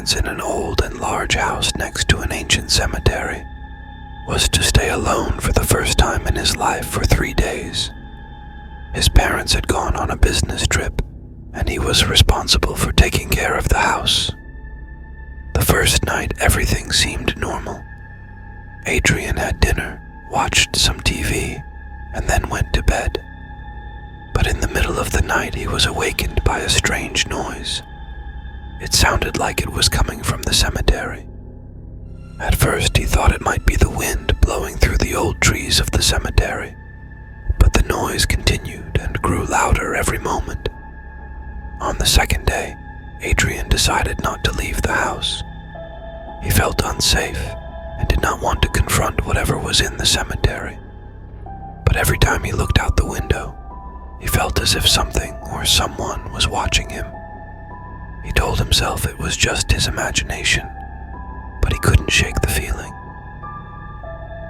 residence in an old and large house next to an ancient cemetery was to stay alone for the first time in his life for 3 days. His parents had gone on a business trip, and he was responsible for taking care of the house. The first night, everything seemed normal. Adrian had dinner, watched some TV, and then went to bed. But in the middle of the night, he was awakened by a strange noise. It sounded like it was coming from the cemetery. At first, he thought it might be the wind blowing through the old trees of the cemetery, but the noise continued and grew louder every moment. On the second day, Adrian decided not to leave the house. He felt unsafe and did not want to confront whatever was in the cemetery. But every time he looked out the window, he felt as if something or someone was watching him. He told himself it was just his imagination, but he couldn't shake the feeling.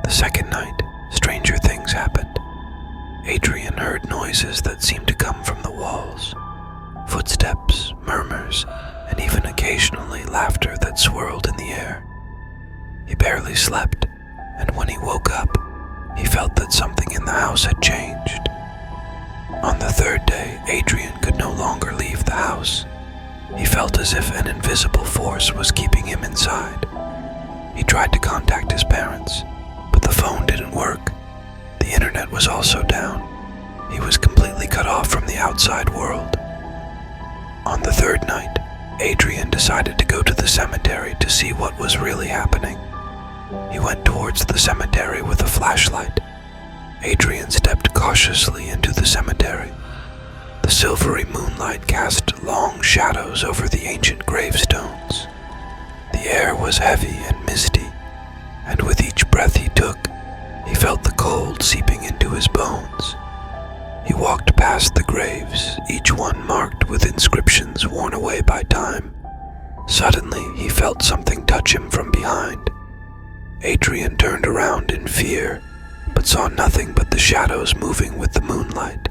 The second night, stranger things happened. Adrian heard noises that seemed to come from the walls. Footsteps, murmurs, and even occasionally laughter that swirled in the air. He barely slept, and when he woke up, he felt that something in the house had changed. On the third day, Adrian could no longer leave the house. He felt as if an invisible force was keeping him inside. He tried to contact his parents, but the phone didn't work. The internet was also down. He was completely cut off from the outside world. On the third night, Adrian decided to go to the cemetery to see what was really happening. He went towards the cemetery with a flashlight. Adrian stepped cautiously into the cemetery. The silvery moonlight cast long shadows over the ancient gravestones. The air was heavy and misty, and with each breath he took, he felt the cold seeping into his bones. He walked past the graves, each one marked with inscriptions worn away by time. Suddenly, he felt something touch him from behind. Adrian turned around in fear, but saw nothing but the shadows moving with the moonlight.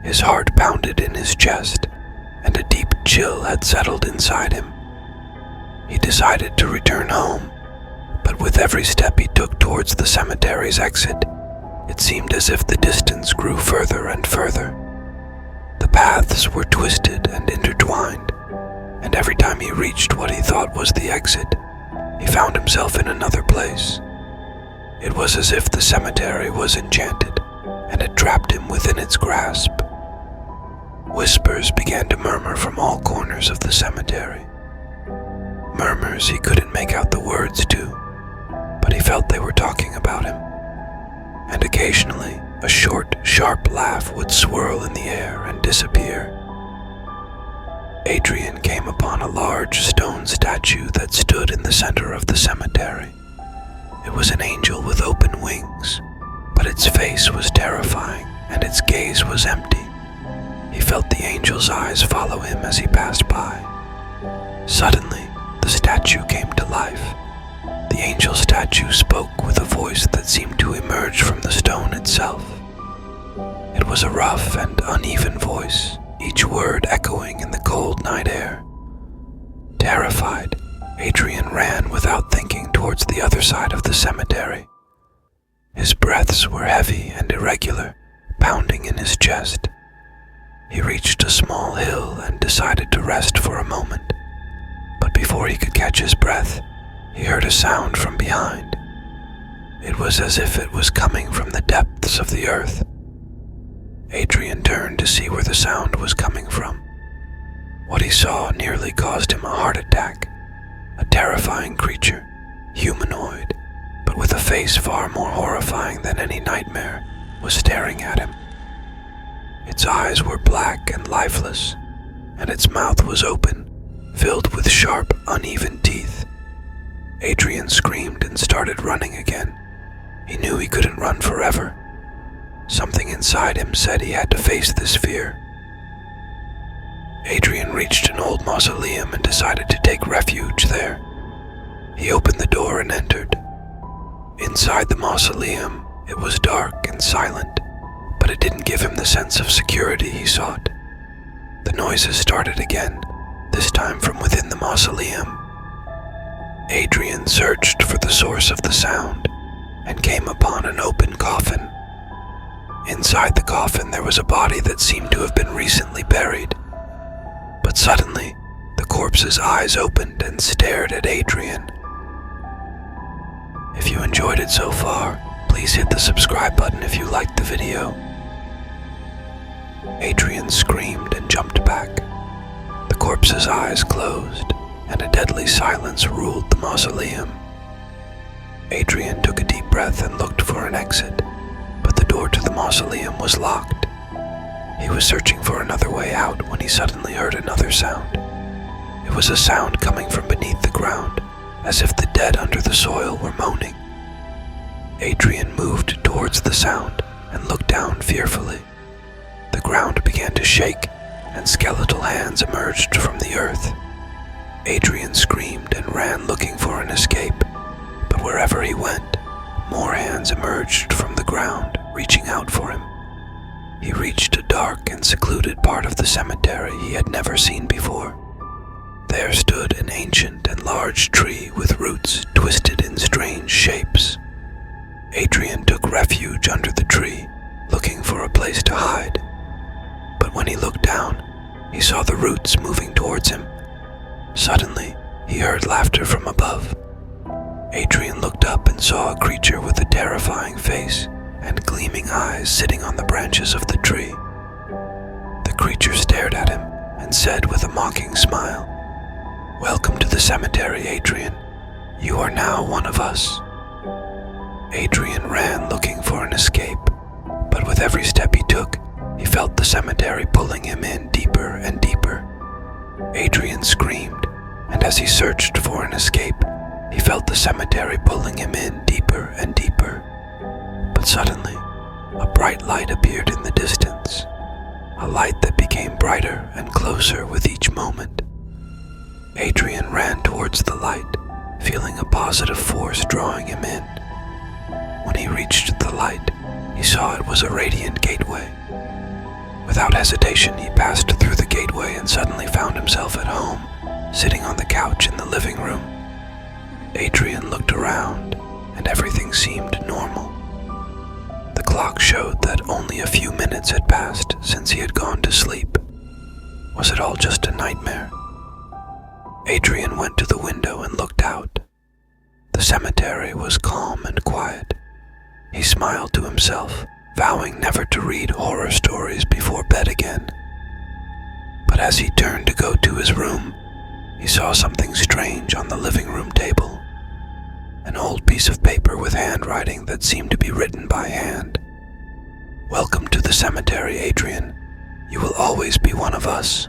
His heart pounded in his chest, and a deep chill had settled inside him. He decided to return home, but with every step he took towards the cemetery's exit, it seemed as if the distance grew further and further. The paths were twisted and intertwined, and every time he reached what he thought was the exit, he found himself in another place. It was as if the cemetery was enchanted, and had trapped him within its grasp. Whispers began to murmur from all corners of the cemetery. Murmurs he couldn't make out the words to, but he felt they were talking about him. And occasionally, a short, sharp laugh would swirl in the air and disappear. Adrian came upon a large stone statue that stood in the center of the cemetery. It was an angel with open wings, but its face was terrifying and its gaze was empty. He felt the angel's eyes follow him as he passed by. Suddenly, the statue came to life. The angel statue spoke with a voice that seemed to emerge from the stone itself. It was a rough and uneven voice, each word echoing in the cold night air. Terrified, Adrian ran without thinking towards the other side of the cemetery. His breaths were heavy and irregular, pounding in his chest. He reached a small hill and decided to rest for a moment. But before he could catch his breath, he heard a sound from behind. It was as if it was coming from the depths of the earth. Adrian turned to see where the sound was coming from. What he saw nearly caused him a heart attack. A terrifying creature, humanoid, but with a face far more horrifying than any nightmare, was staring at him. Its eyes were black and lifeless, and its mouth was open, filled with sharp, uneven teeth. Adrian screamed and started running again. He knew he couldn't run forever. Something inside him said he had to face this fear. Adrian reached an old mausoleum and decided to take refuge there. He opened the door and entered. Inside the mausoleum, it was dark and silent, but it didn't give him the sense of security he sought. The noises started again, this time from within the mausoleum, Adrian searched for the source of the sound and came upon an open coffin. Inside the coffin there was a body that seemed to have been recently buried. But suddenly, the corpse's eyes opened and stared at Adrian. If you enjoyed it so far, please hit the subscribe button if you liked the video. Adrian screamed and jumped back. The corpse's eyes closed, and a deadly silence ruled the mausoleum. Adrian took a deep breath and looked for an exit, but the door to the mausoleum was locked. He was searching for another way out when he suddenly heard another sound. It was a sound coming from beneath the ground, as if the dead under the soil were moaning. Adrian moved towards the sound and looked down fearfully. The ground began to shake, and skeletal hands emerged from the earth. Adrian screamed and ran looking for an escape, but wherever he went, more hands emerged from the ground, reaching out for him. He reached a dark and secluded part of the cemetery he had never seen before. There stood an ancient and large tree with roots twisted in strange shapes. Adrian took refuge under the tree, looking for a place to hide. But when he looked down, he saw the roots moving towards him. Suddenly, he heard laughter from above. Adrian looked up and saw a creature with a terrifying face and gleaming eyes sitting on the branches of the tree. The creature stared at him and said with a mocking smile, "Welcome to the cemetery, Adrian. You are now one of us." Adrian ran looking for an escape, but with every step he took, he felt the cemetery pulling him in deeper and deeper. Adrian screamed, and as he searched for an escape, he felt the cemetery pulling him in deeper and deeper. But suddenly, a bright light appeared in the distance, a light that became brighter and closer with each moment. Adrian ran towards the light, feeling a positive force drawing him in. When he reached the light, he saw it was a radiant gateway. Without hesitation, he passed through the gateway and suddenly found himself at home, sitting on the couch in the living room. Adrian looked around, and everything seemed normal. The clock showed that only a few minutes had passed since he had gone to sleep. Was it all just a nightmare? Adrian went to the window and looked out. The cemetery was calm and quiet. He smiled to himself, vowing never to read horror stories before bed again. But as he turned to go to his room, he saw something strange on the living room table. An old piece of paper with handwriting that seemed to be written by hand. "Welcome to the cemetery, Adrian. You will always be one of us."